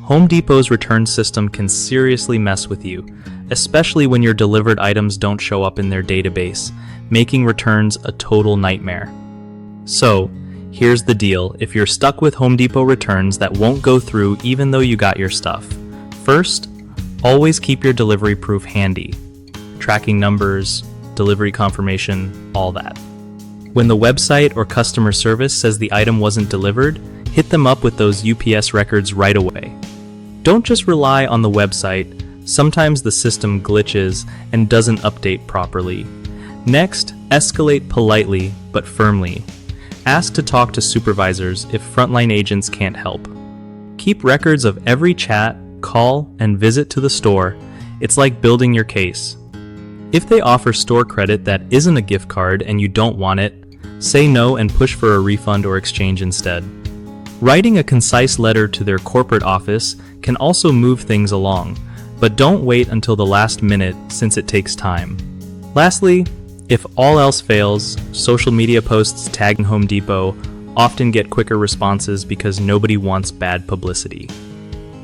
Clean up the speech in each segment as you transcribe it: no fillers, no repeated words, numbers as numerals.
Home Depot's return system can seriously mess with you, especially when your delivered items don't show up in their database, making returns a total nightmare. So, here's the deal if you're stuck with Home Depot returns that won't go through even though you got your stuff. First, always keep your delivery proof handy. Tracking numbers, delivery confirmation, all that. When the website or customer service says the item wasn't delivered, hit them up with those UPS records right away. Don't just rely on the website. Sometimes the system glitches and doesn't update properly. Next, escalate politely but firmly. Ask to talk to supervisors if frontline agents can't help. Keep records of every chat, call, and visit to the store. It's like building your case. If they offer store credit that isn't a gift card and you don't want it, say no and push for a refund or exchange instead. Writing a concise letter to their corporate office can also move things along, but don't wait until the last minute since it takes time. Lastly, if all else fails, social media posts tagging Home Depot often get quicker responses because nobody wants bad publicity.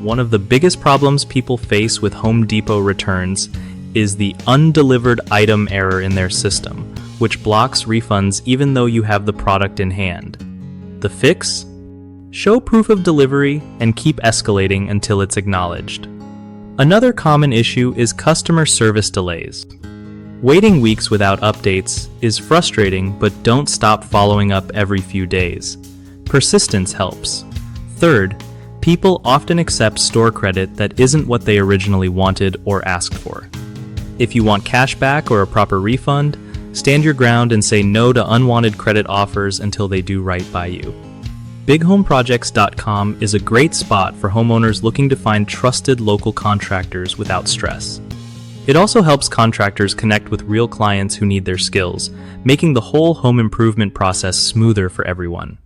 One of the biggest problems people face with Home Depot returns is the undelivered item error in their system, which blocks refunds even though you have the product in hand. The fix? Show proof of delivery and keep escalating until it's acknowledged. Another common issue is customer service delays. Waiting weeks without updates is frustrating, but don't stop following up every few days. Persistence helps. Third, people often accept store credit that isn't what they originally wanted or asked for. If you want cash back or a proper refund, stand your ground and say no to unwanted credit offers until they do right by you. BigHomeProjects.com is a great spot for homeowners looking to find trusted local contractors without stress. It also helps contractors connect with real clients who need their skills, making the whole home improvement process smoother for everyone.